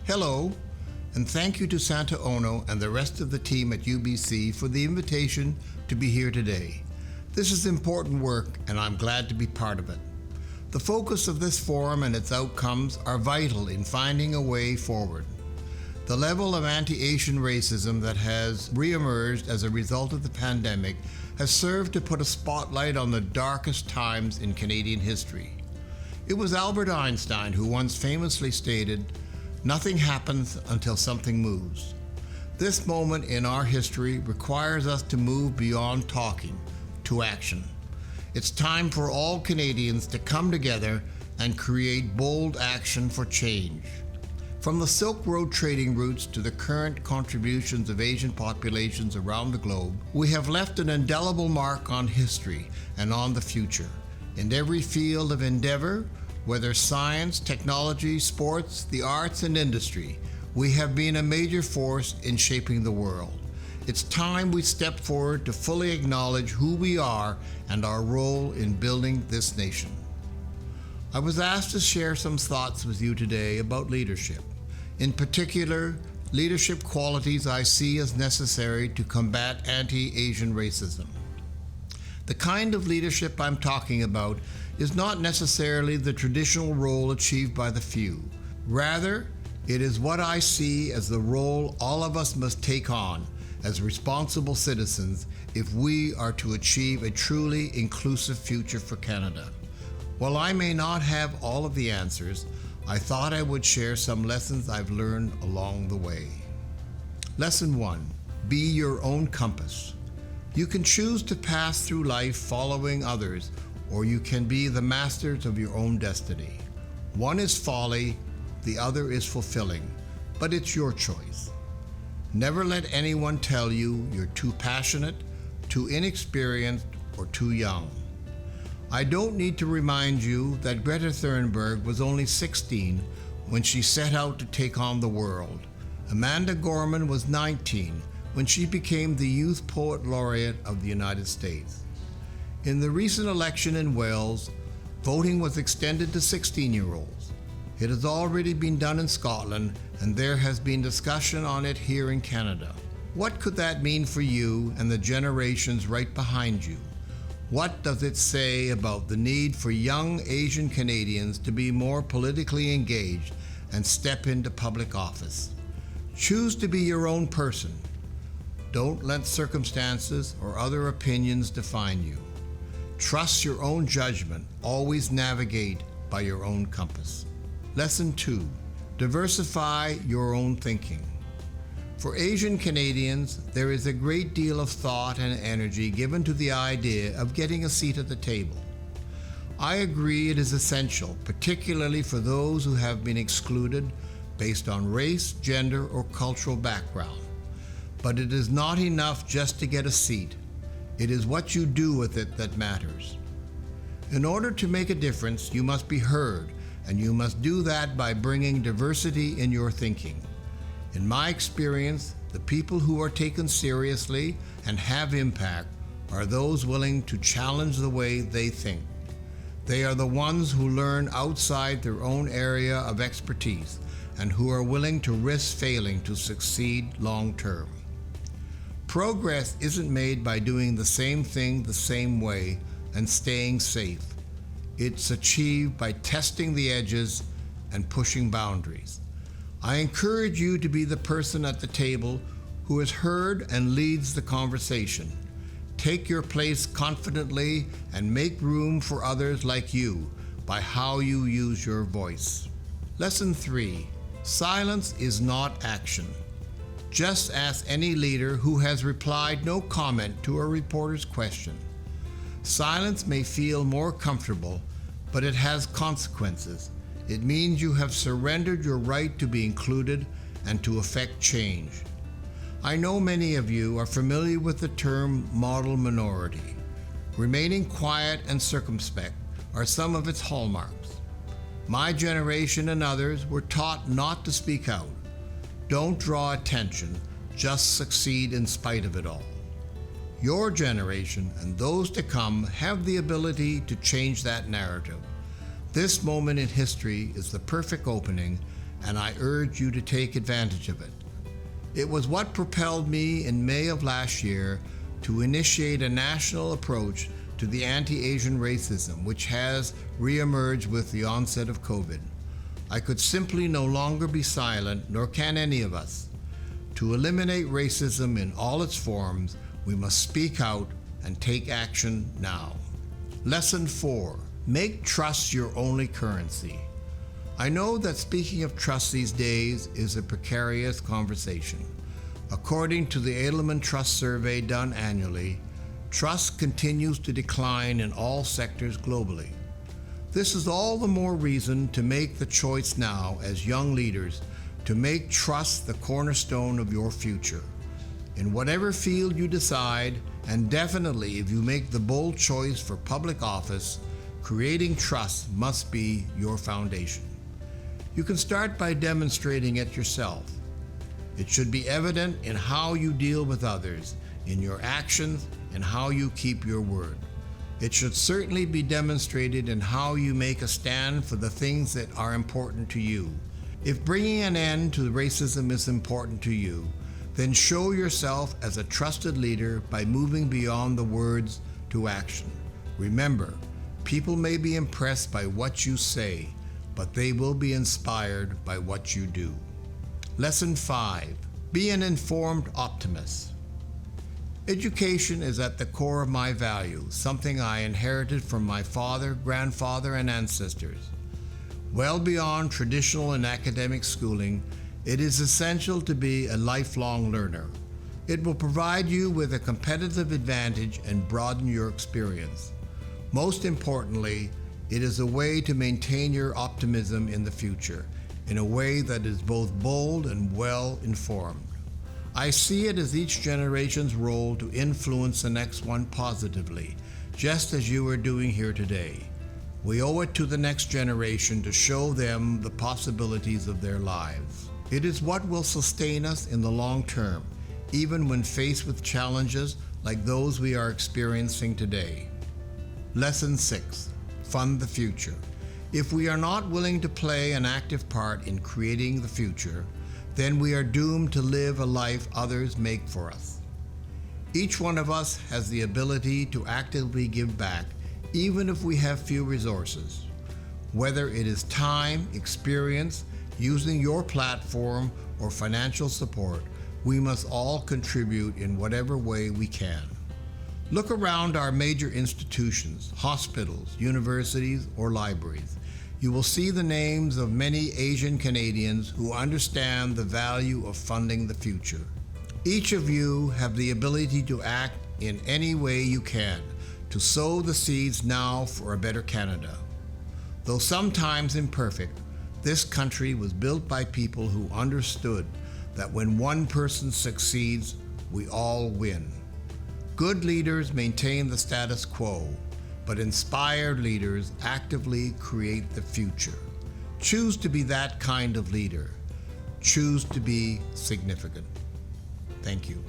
Hello, and thank you to Santa Ono and the rest of the team at UBC for the invitation to be here today. This is important work, and I'm glad to be part of it. The focus of this forum and its outcomes are vital in finding a way forward. The level of anti-Asian racism that has reemerged as a result of the pandemic has served to put a spotlight on the darkest times in Canadian history. It was Albert Einstein who once famously stated, "Nothing happens until something moves." This moment in our history requires us to move beyond talking to action. It's time for all Canadians to come together and create bold action for change. From the Silk Road trading routes to the current contributions of Asian populations around the globe, we have left an indelible mark on history and on the future. In every field of endeavor, whether science, technology, sports, the arts, and industry, we have been a major force in shaping the world. It's time we step forward to fully acknowledge who we are and our role in building this nation. I was asked to share some thoughts with you today about leadership. In particular, leadership qualities I see as necessary to combat anti-Asian racism. The kind of leadership I'm talking about is not necessarily the traditional role achieved by the few. Rather, it is what I see as the role all of us must take on as responsible citizens if we are to achieve a truly inclusive future for Canada. While I may not have all of the answers, I thought I would share some lessons I've learned along the way. Lesson 1. Be your own compass. You can choose to pass through life following others, or you can be the masters of your own destiny. One is folly, the other is fulfilling, but it's your choice. Never let anyone tell you you're too passionate, too inexperienced, or too young. I don't need to remind you that Greta Thunberg was only 16 when she set out to take on the world. Amanda Gorman was 19 when she became the Youth Poet Laureate of the United States. In the recent election in Wales, voting was extended to 16-year-olds. It has already been done in Scotland, and there has been discussion on it here in Canada. What could that mean for you and the generations right behind you? What does it say about the need for young Asian Canadians to be more politically engaged and step into public office? Choose to be your own person. Don't let circumstances or other opinions define you. Trust your own judgment. Always navigate by your own compass. Lesson 2. Diversify your own thinking. For Asian Canadians, there is a great deal of thought and energy given to the idea of getting a seat at the table. I agree it is essential, particularly for those who have been excluded based on race, gender, or cultural background. But it is not enough just to get a seat. It is what you do with it that matters. In order to make a difference, you must be heard, and you must do that by bringing diversity in your thinking. In my experience, the people who are taken seriously and have impact are those willing to challenge the way they think. They are the ones who learn outside their own area of expertise and who are willing to risk failing to succeed long term. Progress isn't made by doing the same thing the same way and staying safe. It's achieved by testing the edges and pushing boundaries. I encourage you to be the person at the table who is heard and leads the conversation. Take your place confidently and make room for others like you by how you use your voice. Lesson 3. Silence is not action. Just ask any leader who has replied no comment to a reporter's question. Silence may feel more comfortable, but it has consequences. It means you have surrendered your right to be included and to affect change. I know many of you are familiar with the term model minority. Remaining quiet and circumspect are some of its hallmarks. My generation and others were taught not to speak out. Don't draw attention, just succeed in spite of it all. Your generation and those to come have the ability to change that narrative. This moment in history is the perfect opening, and I urge you to take advantage of it. It was what propelled me in May of last year to initiate a national approach to the anti-Asian racism, which has reemerged with the onset of COVID. I could simply no longer be silent, nor can any of us. To eliminate racism in all its forms, we must speak out and take action now. Lesson 4. Make trust your only currency. I know that speaking of trust these days is a precarious conversation. According to the Edelman Trust Survey done annually, trust continues to decline in all sectors globally. This is all the more reason to make the choice now as young leaders to make trust the cornerstone of your future. In whatever field you decide, and definitely if you make the bold choice for public office, creating trust must be your foundation. You can start by demonstrating it yourself. It should be evident in how you deal with others, in your actions, and how you keep your word. It should certainly be demonstrated in how you make a stand for the things that are important to you. If bringing an end to racism is important to you, then show yourself as a trusted leader by moving beyond the words to action. Remember, people may be impressed by what you say, but they will be inspired by what you do. Lesson 5. Be an informed optimist. Education is at the core of my values, something I inherited from my father, grandfather, and ancestors. Well beyond traditional and academic schooling, it is essential to be a lifelong learner. It will provide you with a competitive advantage and broaden your experience. Most importantly, it is a way to maintain your optimism in the future, in a way that is both bold and well informed. I see it as each generation's role to influence the next one positively, just as you are doing here today. We owe it to the next generation to show them the possibilities of their lives. It is what will sustain us in the long term, even when faced with challenges like those we are experiencing today. Lesson 6. Fund the future. If we are not willing to play an active part in creating the future, then we are doomed to live a life others make for us. Each one of us has the ability to actively give back, even if we have few resources. Whether it is time, experience, using your platform, or financial support, we must all contribute in whatever way we can. Look around our major institutions, hospitals, universities, or libraries. You will see the names of many Asian Canadians who understand the value of funding the future. Each of you have the ability to act in any way you can to sow the seeds now for a better Canada. Though sometimes imperfect, this country was built by people who understood that when one person succeeds, we all win. Good leaders maintain the status quo, but inspired leaders actively create the future. Choose to be that kind of leader. Choose to be significant. Thank you.